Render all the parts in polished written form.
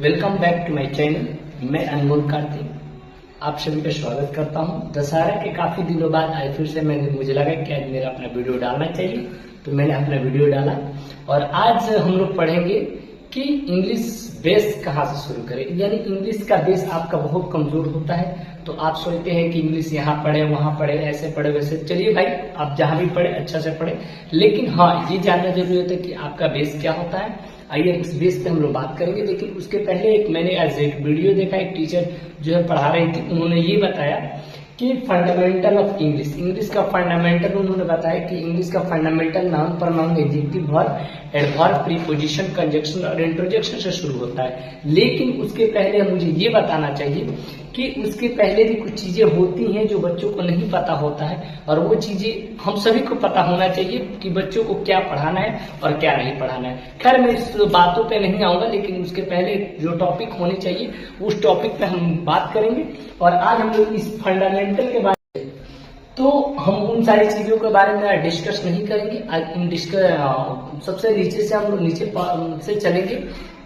Welcome back to my channel. मैं अनमोल कार्तिक आप सभी का स्वागत करता हूं। दशहरा के काफी दिनों बाद आज फिर से मुझे लगा कि आज मेरा अपना वीडियो डालना चाहिए, तो मैंने अपना वीडियो डाला। और आज हम लोग पढ़ेंगे कि इंग्लिश बेस कहाँ से शुरू करें। यानी इंग्लिश का बेस आपका बहुत कमजोर होता है, तो आप सोचते हैं कि इंग्लिश यहाँ पढ़े वहाँ पढ़े ऐसे पढ़े वैसे। चलिए भाई, आप जहाँ भी पढ़े अच्छा से पढ़े, लेकिन हाँ ये जानना जरूरी होता है कि आपका बेस क्या होता है। आइए इस बेस पे हम लोग बात करेंगे। लेकिन उसके पहले मैंने आज एक वीडियो देखा, एक टीचर जो है पढ़ा रही थी, उन्होंने ये बताया कि फंडामेंटल ऑफ इंग्लिश, इंग्लिश का फंडामेंटल उन्होंने बताया कि इंग्लिश का fundamental noun pronoun adjective verb adverb preposition conjunction और इंटरजेक्शन से शुरू होता है। लेकिन उसके पहले मुझे ये बताना चाहिए कि उसके पहले भी कुछ चीजें होती हैं जो बच्चों को नहीं पता होता है, और वो चीजें हम सभी को पता होना चाहिए कि बच्चों को क्या पढ़ाना है और क्या नहीं पढ़ाना है। खैर मैं इस बातों पे नहीं आऊंगा, लेकिन उसके पहले जो टॉपिक होने चाहिए उस टॉपिक पे हम बात करेंगे। और आज हम लोग इस फंडामेंटल के बारे में, तो हम उन सारी चीजों के बारे में डिस्कस नहीं करेंगे। आज सबसे नीचे से हम लोग नीचे से चलेंगे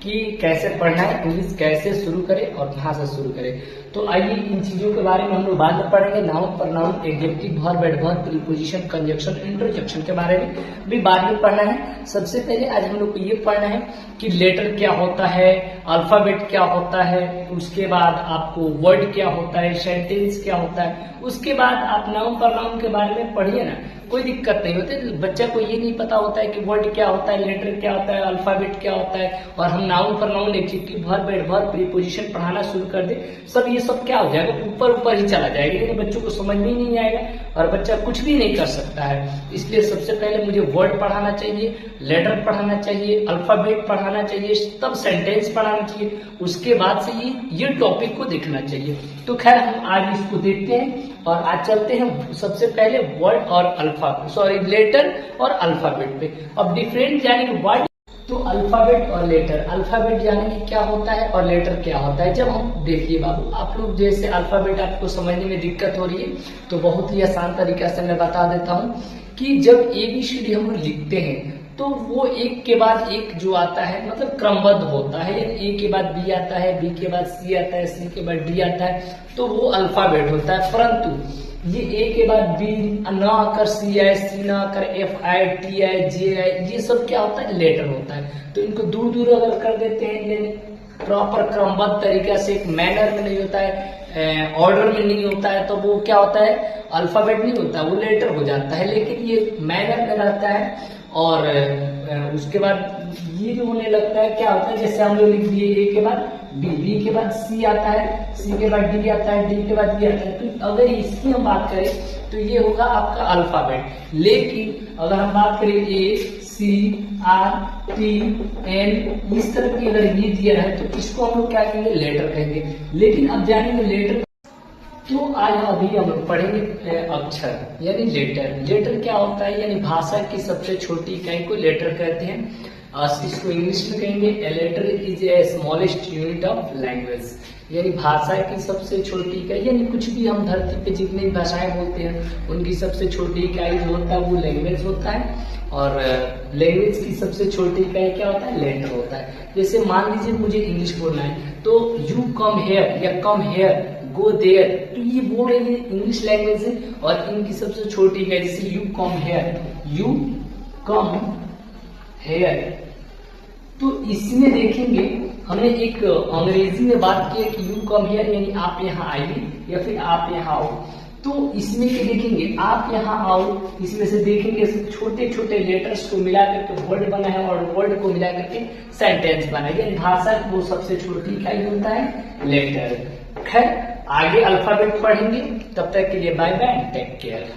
कि कैसे पढ़ना है, इंग्लिश कैसे शुरू करें और कहाँ से शुरू करें। तो आइए इन चीजों के बारे में हम लोग बाद में पढ़ेंगे। Noun pronoun adjective verb adverb preposition conjunction interjection के बारे में भी बाद में पढ़ना है। सबसे पहले आज हम लोग को ये पढ़ना है कि लेटर क्या होता है, अल्फाबेट क्या होता है, उसके बाद आपको वर्ड क्या होता है, सेंटेंस क्या होता है। उसके बाद आप नाउन प्रोनाउन के बारे में पढ़िए ना, कोई दिक्कत नहीं होती। बच्चा को ये नहीं पता होता है कि वर्ड क्या होता है, लेटर क्या होता है, अल्फाबेट क्या होता है, और हम noun pronoun adjective verb adverb preposition पढ़ाना शुरू कर दे, सब ये सब क्या हो जाएगा, ऊपर ऊपर ही चला जाएगा, लेकिन बच्चों को समझ में नहीं आएगा और बच्चा कुछ भी नहीं कर सकता है। इसलिए सबसे पहले मुझे वर्ड पढ़ाना चाहिए, लेटर पढ़ाना चाहिए, अल्फाबेट पढ़ाना चाहिए, तब सेंटेंस पढ़ाना चाहिए, उसके बाद से ये टॉपिक को देखना चाहिए। तो खैर हम आज इसको देखते हैं और आज चलते हैं सबसे पहले वर्ड और अल्फाबेट, लेटर और अल्फाबेट पे। अब डिफरेंट जानेंगे वर्ड तो अल्फाबेट और लेटर। अल्फाबेट जानेंगे क्या होता है और लेटर क्या होता है। जब हम देखिए बाबू, आप लोग जैसे अल्फाबेट आपको समझने में दिक्कत हो रही है, तो बहुत ही आसान तरीका से मैं बता देता हूँ कि जब ABCD हम लोग लिखते हैं तो वो एक के बाद एक जो आता है, मतलब क्रमबद्ध होता है। A के बाद B आता है, B के बाद C आता है, C के बाद D आता है, तो वो अल्फाबेट होता है। परंतु ये A के बाद B ना आकर C आए, C ना आकर F आए, T आए, J आए, ये सब क्या होता है, लेटर होता है। तो इनको दूर दूर अगर कर देते हैं, प्रॉपर क्रमबद्ध तरीका से, एक मैनर में नहीं होता है, ऑर्डर में नहीं होता है, तो वो क्या होता है, अल्फाबेट नहीं होता, वो लेटर हो जाता है। लेकिन ये मैनर में रहता है और उसके बाद ये जो होने लगता है, क्या होता है, जैसे हम लोग लिख दिए A के बाद B के बाद C आता है, C के बाद D आता है, D के बाद E आता है। तो अगर इसकी हम बात करें तो ये होगा आपका अल्फाबेट। लेकिन अगर हम बात करें A C R T N, इस तरह की अगर ये दिया है तो इसको हम लोग क्या कहेंगे, लेटर कहेंगे। लेकिन अब जानेंगे लेटर, तो आज अभी हम लोग पढ़ेंगे अक्षर यानी लेटर। लेटर क्या होता है, यानी भाषा की सबसे छोटी इकाई को लेटर कहते हैं। इसको इंग्लिश में कहेंगे a letter is a smallest unit of language, यानी भाषा की सबसे छोटी इकाई। यानी कुछ भी हम धरती पे जितनी भी भाषाएं बोलते हैं उनकी सबसे छोटी इकाई जो होता है वो लैंग्वेज होता है, और लैंग्वेज की सबसे छोटी इकाई क्या होता है, लेटर होता है। जैसे मान लीजिए मुझे इंग्लिश बोलना है, तो यू कम हेयर या कम हेयर, गो देयर, तो ये बोल रहे हैं इंग्लिश लैंग्वेज है। और इनकी सबसे छोटी है, जैसे you come here, you come here. तो इसमें देखेंगे हमने एक अंग्रेजी में बात की है कि यू कम हेयर यानी आप यहाँ आइए या फिर आप यहाँ आओ। तो इसमें के देखेंगे आप यहाँ आओ, इसमें से देखेंगे छोटे छोटे लेटर्स को मिला करके वर्ड बना है और वर्ड को मिला करके सेंटेंस बना है। यानी भाषा वो सबसे छोटी इकाई होता है, लेटर। खैर आगे अल्फाबेट पढ़ेंगे, तब तक के लिए बाय बाय, टेक केयर।